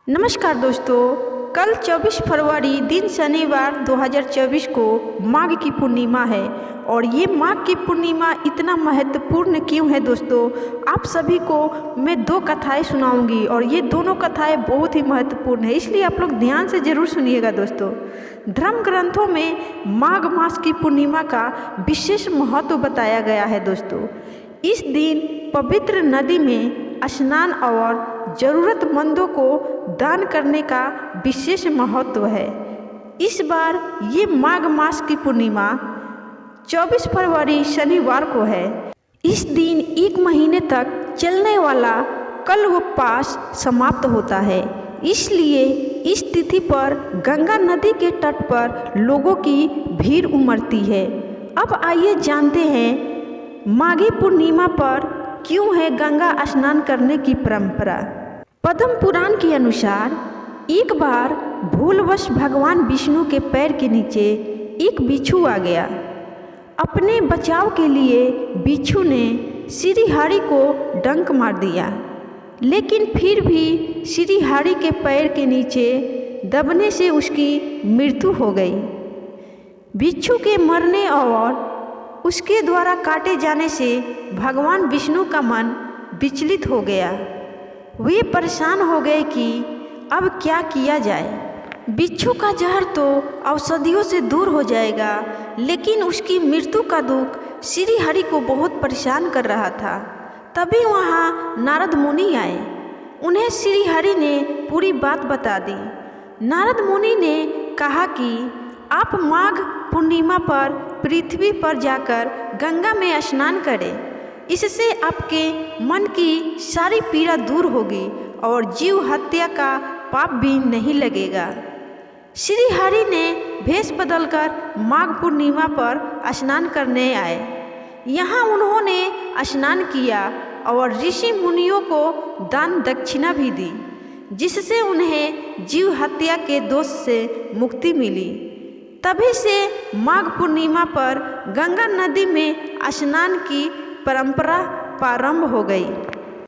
नमस्कार दोस्तों, कल 24 फरवरी दिन शनिवार 2024 को माघ की पूर्णिमा है। और ये माघ की पूर्णिमा इतना महत्वपूर्ण क्यों है दोस्तों, आप सभी को मैं दो कथाएं सुनाऊंगी और ये दोनों कथाएं बहुत ही महत्वपूर्ण है, इसलिए आप लोग ध्यान से ज़रूर सुनिएगा दोस्तों। धर्म ग्रंथों में माघ मास की पूर्णिमा का विशेष महत्व बताया गया है दोस्तों। इस दिन पवित्र नदी में स्नान और ज़रूरतमंदों को दान करने का विशेष महत्व है। इस बार ये माघ मास की पूर्णिमा 24 फरवरी शनिवार को है। इस दिन एक महीने तक चलने वाला कल्प उपवास समाप्त होता है, इसलिए इस तिथि पर गंगा नदी के तट पर लोगों की भीड़ उमड़ती है। अब आइए जानते हैं माघी पूर्णिमा पर क्यों है गंगा स्नान करने की परंपरा। पद्म पुराण के अनुसार एक बार भूलवश भगवान विष्णु के पैर के नीचे एक बिच्छू आ गया। अपने बचाव के लिए बिच्छू ने श्री हरि को डंक मार दिया, लेकिन फिर भी श्री हरि के पैर के नीचे दबने से उसकी मृत्यु हो गई। बिच्छू के मरने और उसके द्वारा काटे जाने से भगवान विष्णु का मन विचलित हो गया। वे परेशान हो गए कि अब क्या किया जाए। बिच्छू का जहर तो औषधियों से दूर हो जाएगा, लेकिन उसकी मृत्यु का दुख श्री हरि को बहुत परेशान कर रहा था। तभी वहाँ नारद मुनि आए। उन्हें श्री हरि ने पूरी बात बता दी। नारद मुनि ने कहा कि आप माघ पूर्णिमा पर पृथ्वी पर जाकर गंगा में स्नान करें। इससे आपके मन की सारी पीड़ा दूर होगी और जीव हत्या का पाप भी नहीं लगेगा। श्री हरि ने भेष बदलकर माघ पूर्णिमा पर स्नान करने आए। यहाँ उन्होंने स्नान किया और ऋषि मुनियों को दान दक्षिणा भी दी, जिससे उन्हें जीव हत्या के दोष से मुक्ति मिली। तभी से माघ पूर्णिमा पर गंगा नदी में स्नान की परंपरा प्रारंभ हो गई।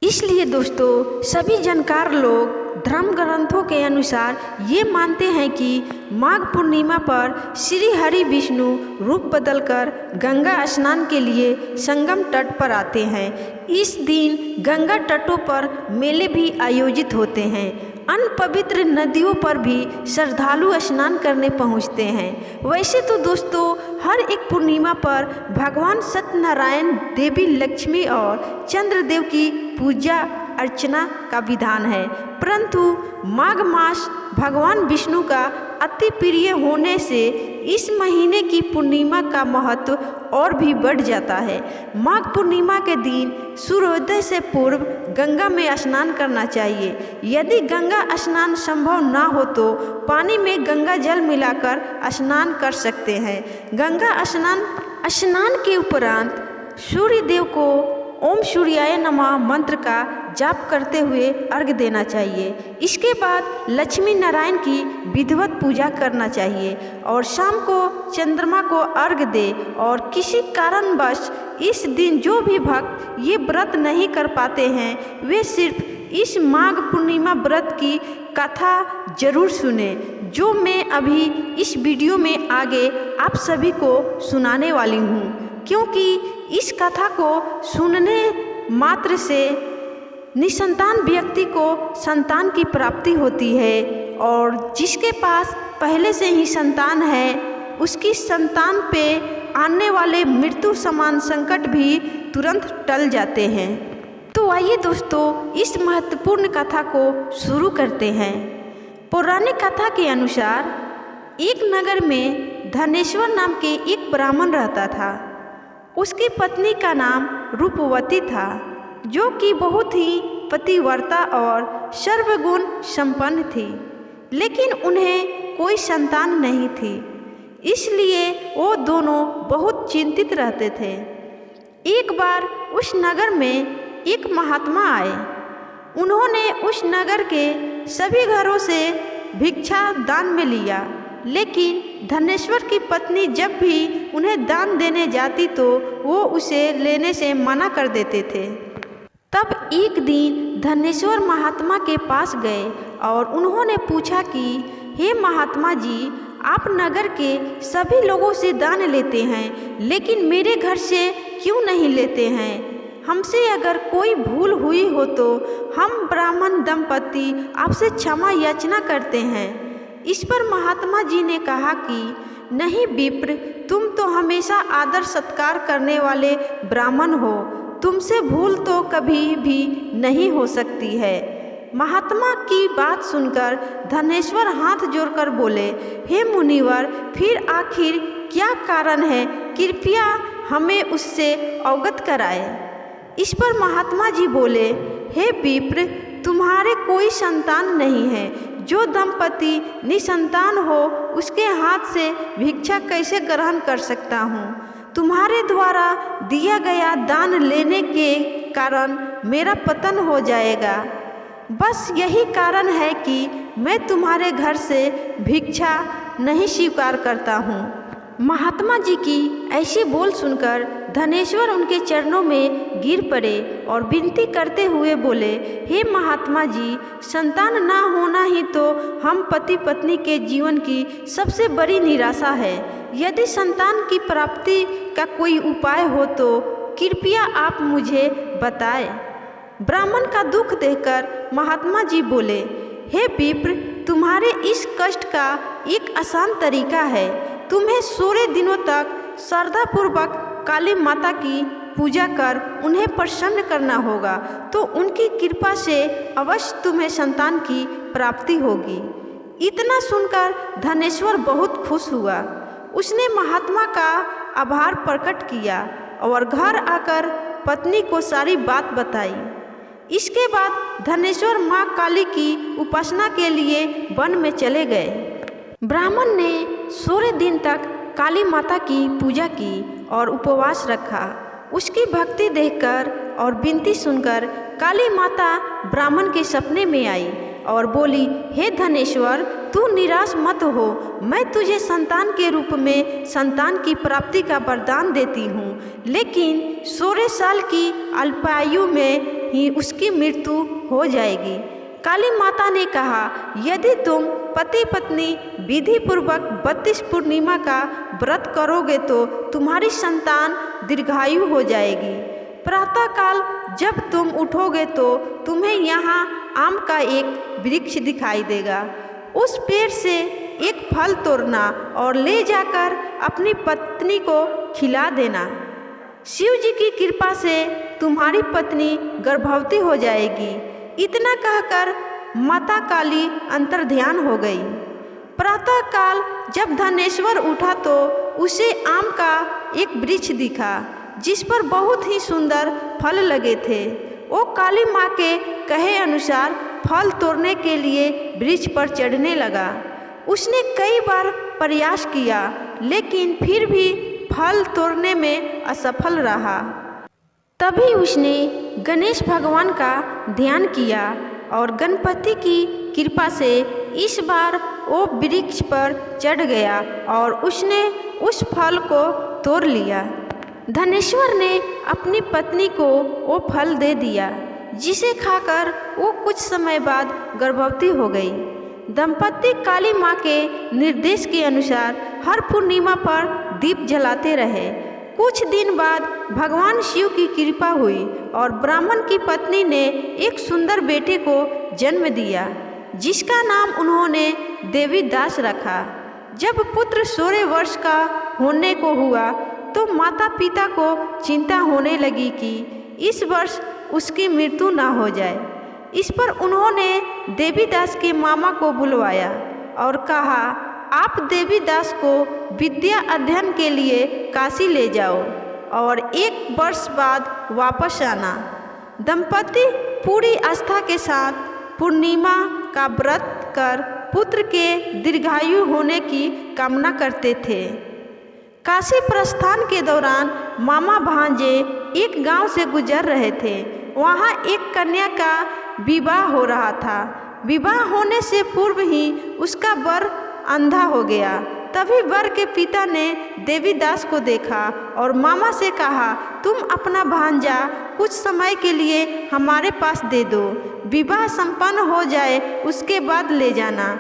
इसलिए दोस्तों, सभी जानकार लोग धर्म ग्रंथों के अनुसार ये मानते हैं कि माघ पूर्णिमा पर श्री हरि विष्णु रूप बदलकर गंगा स्नान के लिए संगम तट पर आते हैं। इस दिन गंगा तटों पर मेले भी आयोजित होते हैं। अन्य पवित्र नदियों पर भी श्रद्धालु स्नान करने पहुंचते हैं। वैसे तो दोस्तों, हर एक पूर्णिमा पर भगवान सत्यनारायण, देवी लक्ष्मी और चंद्रदेव की पूजा अर्चना का विधान है, परंतु माघ मास भगवान विष्णु का अति प्रिय होने से इस महीने की पूर्णिमा का महत्व और भी बढ़ जाता है। माघ पूर्णिमा के दिन सूर्योदय से पूर्व गंगा में स्नान करना चाहिए। यदि गंगा स्नान संभव ना हो तो पानी में गंगा जल मिलाकर स्नान कर सकते हैं। गंगा स्नान के उपरांत सूर्य देव को ओम सूर्याय नमः मंत्र का जाप करते हुए अर्घ्य देना चाहिए। इसके बाद लक्ष्मी नारायण की विधिवत पूजा करना चाहिए और शाम को चंद्रमा को अर्घ्य दे। और किसी कारणवश इस दिन जो भी भक्त ये व्रत नहीं कर पाते हैं, वे सिर्फ इस माघ पूर्णिमा व्रत की कथा जरूर सुने, जो मैं अभी इस वीडियो में आगे आप सभी को सुनाने वाली हूँ। क्योंकि इस कथा को सुनने मात्र से निसंतान व्यक्ति को संतान की प्राप्ति होती है, और जिसके पास पहले से ही संतान है, उसकी संतान पे आने वाले मृत्यु समान संकट भी तुरंत टल जाते हैं। तो आइए दोस्तों, इस महत्वपूर्ण कथा को शुरू करते हैं। पौराणिक कथा के अनुसार एक नगर में धनेश्वर नाम के एक ब्राह्मण रहता था। उसकी पत्नी का नाम रूपवती था, जो कि बहुत ही पतिव्रता और सर्वगुण संपन्न थी, लेकिन उन्हें कोई संतान नहीं थी। इसलिए वो दोनों बहुत चिंतित रहते थे। एक बार उस नगर में एक महात्मा आए। उन्होंने उस नगर के सभी घरों से भिक्षा दान में लिया, लेकिन धनेश्वर की पत्नी जब भी उन्हें दान देने जाती तो वो उसे लेने से मना कर देते थे। तब एक दिन धनेश्वर महात्मा के पास गए और उन्होंने पूछा कि हे महात्मा जी, आप नगर के सभी लोगों से दान लेते हैं, लेकिन मेरे घर से क्यों नहीं लेते हैं? हमसे अगर कोई भूल हुई हो तो हम ब्राह्मण दंपति आपसे क्षमा याचना करते हैं। इस पर महात्मा जी ने कहा कि नहीं विप्र, तुम तो हमेशा आदर सत्कार करने वाले ब्राह्मण हो, तुमसे भूल तो कभी भी नहीं हो सकती है। महात्मा की बात सुनकर धनेश्वर हाथ जोड़कर बोले, हे मुनिवर, फिर आखिर क्या कारण है? कृपया हमें उससे अवगत कराए। इस पर महात्मा जी बोले, हे विप्र, तुम्हारे कोई संतान नहीं है। जो दंपति निसंतान हो उसके हाथ से भिक्षा कैसे ग्रहण कर सकता हूँ? तुम्हारे द्वारा दिया गया दान लेने के कारण मेरा पतन हो जाएगा। बस यही कारण है कि मैं तुम्हारे घर से भिक्षा नहीं स्वीकार करता हूँ। महात्मा जी की ऐसी बोल सुनकर धनेश्वर उनके चरणों में गिर पड़े और विनती करते हुए बोले, हे महात्मा जी, संतान ना होना ही तो हम पति पत्नी के जीवन की सबसे बड़ी निराशा है। यदि संतान की प्राप्ति का कोई उपाय हो तो कृपया आप मुझे बताएं। ब्राह्मण का दुख देखकर महात्मा जी बोले, हे विप्र, तुम्हारे इस कष्ट का एक आसान तरीका है। तुम्हें 16 दिनों तक श्रद्धापूर्वक काली माता की पूजा कर उन्हें प्रसन्न करना होगा, तो उनकी कृपा से अवश्य तुम्हें संतान की प्राप्ति होगी। इतना सुनकर धनेश्वर बहुत खुश हुआ। उसने महात्मा का आभार प्रकट किया और घर आकर पत्नी को सारी बात बताई। इसके बाद धनेश्वर माँ काली की उपासना के लिए वन में चले गए। ब्राह्मण ने 16 दिन तक काली माता की पूजा की और उपवास रखा। उसकी भक्ति देखकर और विनती सुनकर काली माता ब्राह्मण के सपने में आई और बोली, हे धनेश्वर, तू निराश मत हो। मैं तुझे संतान के रूप में संतान की प्राप्ति का वरदान देती हूँ, लेकिन 16 साल की अल्पायु में ही उसकी मृत्यु हो जाएगी। काली माता ने कहा, यदि तुम पति पत्नी विधि पूर्वक 32 पूर्णिमा का व्रत करोगे तो तुम्हारी संतान दीर्घायु हो जाएगी। प्रातःकाल जब तुम उठोगे तो तुम्हें यहाँ आम का एक वृक्ष दिखाई देगा। उस पेड़ से एक फल तोड़ना और ले जाकर अपनी पत्नी को खिला देना। शिव जी की कृपा से तुम्हारी पत्नी गर्भवती हो जाएगी। इतना कहकर माता काली अंतर्ध्यान हो गई। प्रातःकाल जब धनेश्वर उठा तो उसे आम का एक वृक्ष दिखा जिस पर बहुत ही सुंदर फल लगे थे। वो काली माँ के कहे अनुसार फल तोड़ने के लिए वृक्ष पर चढ़ने लगा। उसने कई बार प्रयास किया, लेकिन फिर भी फल तोड़ने में असफल रहा। तभी उसने गणेश भगवान का ध्यान किया और गणपति की कृपा से इस बार वो वृक्ष पर चढ़ गया और उसने उस फल को तोड़ लिया। धनेश्वर ने अपनी पत्नी को वो फल दे दिया, जिसे खाकर वो कुछ समय बाद गर्भवती हो गई। दंपति काली माँ के निर्देश के अनुसार हर पूर्णिमा पर दीप जलाते रहे। कुछ दिन बाद भगवान शिव की कृपा हुई और ब्राह्मण की पत्नी ने एक सुंदर बेटे को जन्म दिया, जिसका नाम उन्होंने देवी दास रखा। जब पुत्र 16 वर्ष का होने को हुआ तो माता पिता को चिंता होने लगी कि इस वर्ष उसकी मृत्यु ना हो जाए। इस पर उन्होंने देवीदास के मामा को बुलवाया और कहा, आप देवीदास को विद्या अध्ययन के लिए काशी ले जाओ और 1 वर्ष बाद वापस आना। दंपति पूरी आस्था के साथ पूर्णिमा का व्रत कर पुत्र के दीर्घायु होने की कामना करते थे। काशी प्रस्थान के दौरान मामा भांजे एक गांव से गुजर रहे थे। वहां एक कन्या का विवाह हो रहा था। विवाह होने से पूर्व ही उसका वर अंधा हो गया। तभी वर के पिता ने देवीदास को देखा और मामा से कहा, तुम अपना भांजा कुछ समय के लिए हमारे पास दे दो, विवाह संपन्न हो जाए उसके बाद ले जाना।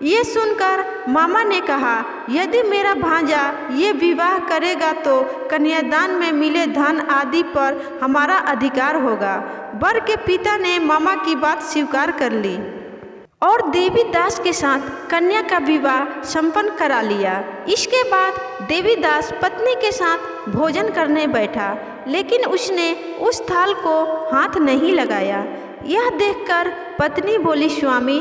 ये सुनकर मामा ने कहा, यदि मेरा भांजा ये विवाह करेगा तो कन्यादान में मिले धन आदि पर हमारा अधिकार होगा। वर के पिता ने मामा की बात स्वीकार कर ली और देवीदास के साथ कन्या का विवाह संपन्न करा लिया। इसके बाद देवीदास पत्नी के साथ भोजन करने बैठा, लेकिन उसने उस थाल को हाथ नहीं लगाया। यह देखकर पत्नी बोली, स्वामी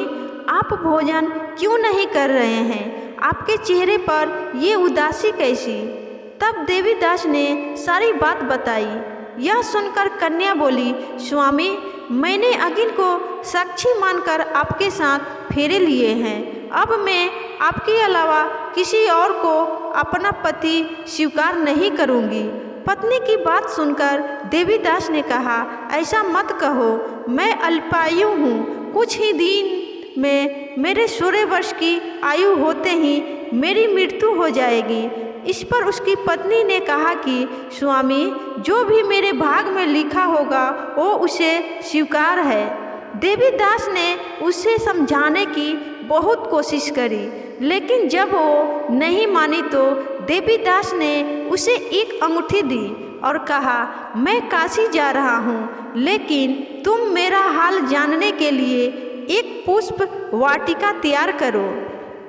आप भोजन क्यों नहीं कर रहे हैं? आपके चेहरे पर ये उदासी कैसी? तब देवीदास ने सारी बात बताई। यह सुनकर कन्या बोली, स्वामी मैंने अग्नि को साक्षी मानकर आपके साथ फेरे लिए हैं। अब मैं आपके अलावा किसी और को अपना पति स्वीकार नहीं करूंगी। पत्नी की बात सुनकर देवीदास ने कहा, ऐसा मत कहो, मैं अल्पायु हूँ। कुछ ही दिन में मेरे 16 वर्ष की आयु होते ही मेरी मृत्यु हो जाएगी। इस पर उसकी पत्नी ने कहा कि स्वामी जो भी मेरे भाग में लिखा होगा वो उसे स्वीकार है। देवीदास ने उसे समझाने की बहुत कोशिश करी, लेकिन जब वो नहीं मानी तो देवीदास ने उसे एक अंगूठी दी और कहा, मैं काशी जा रहा हूँ, लेकिन तुम मेरा हाल जानने के लिए एक पुष्प वाटिका तैयार करो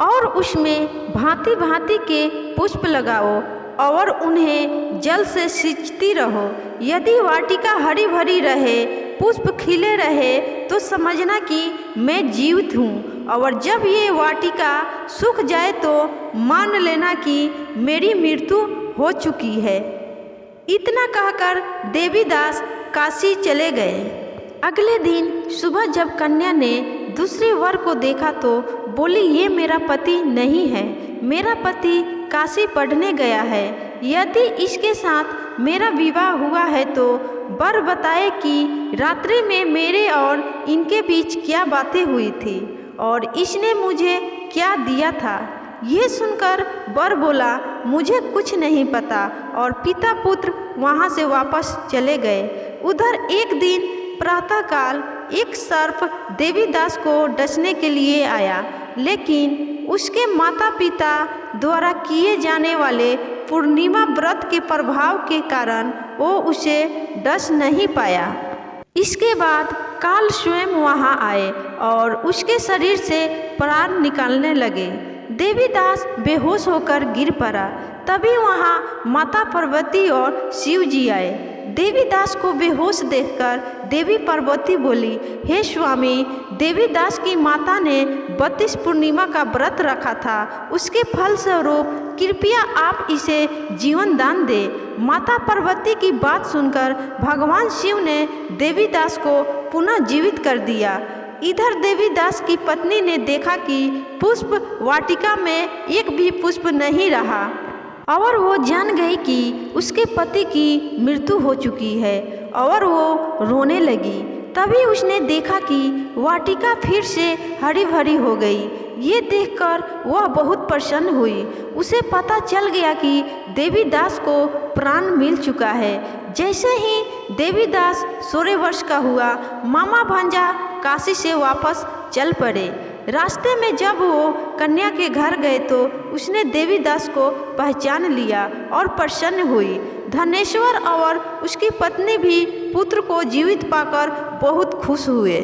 और उसमें भांति भांति के पुष्प लगाओ और उन्हें जल से सींचती रहो। यदि वाटिका हरी भरी रहे, पुष्प खिले रहे तो समझना कि मैं जीवित हूँ, और जब ये वाटिका सूख जाए तो मान लेना कि मेरी मृत्यु हो चुकी है। इतना कहकर देवीदास काशी चले गए। अगले दिन सुबह जब कन्या ने दूसरे वर को देखा तो बोली, ये मेरा पति नहीं है, मेरा पति काशी पढ़ने गया है। यदि इसके साथ मेरा विवाह हुआ है तो वर बताए कि रात्रि में मेरे और इनके बीच क्या बातें हुई थी और इसने मुझे क्या दिया था। ये सुनकर वर बोला, मुझे कुछ नहीं पता, और पिता पुत्र वहाँ से वापस चले गए। उधर एक दिन प्रातःकाल एक सर्प देवीदास को डसने के लिए आया, लेकिन उसके माता पिता द्वारा किए जाने वाले पूर्णिमा व्रत के प्रभाव के कारण वो उसे डस नहीं पाया। इसके बाद काल स्वयं वहाँ आए और उसके शरीर से प्राण निकालने लगे। देवीदास बेहोश होकर गिर पड़ा। तभी वहाँ माता पार्वती और शिव जी आए। देवीदास को बेहोश देखकर देवी पार्वती बोली, हे स्वामी, देवीदास की माता ने 32 पूर्णिमा का व्रत रखा था, उसके फल स्वरूप कृपया आप इसे जीवन दान दे। माता पार्वती की बात सुनकर भगवान शिव ने देवीदास को पुनः जीवित कर दिया। इधर देवीदास की पत्नी ने देखा कि पुष्प वाटिका में एक भी पुष्प नहीं रहा और वो जान गई कि उसके पति की मृत्यु हो चुकी है और वो रोने लगी। तभी उसने देखा कि वाटिका फिर से हरी भरी हो गई। ये देखकर वह बहुत प्रसन्न हुई। उसे पता चल गया कि देवीदास को प्राण मिल चुका है। जैसे ही देवीदास 16 वर्ष का हुआ, मामा भांजा काशी से वापस चल पड़े। रास्ते में जब वो कन्या के घर गए तो उसने देवीदास को पहचान लिया और प्रसन्न हुई। धनेश्वर और उसकी पत्नी भी पुत्र को जीवित पाकर बहुत खुश हुए।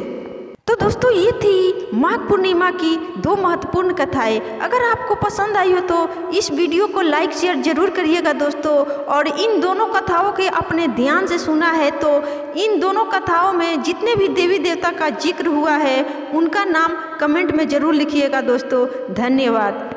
तो दोस्तों, ये थी माघ पूर्णिमा की 2 महत्वपूर्ण कथाएं। अगर आपको पसंद आई हो तो इस वीडियो को लाइक शेयर जरूर करिएगा दोस्तों। और इन दोनों कथाओं के अपने ध्यान से सुना है तो इन दोनों कथाओं में जितने भी देवी देवता का जिक्र हुआ है उनका नाम कमेंट में जरूर लिखिएगा दोस्तों। धन्यवाद।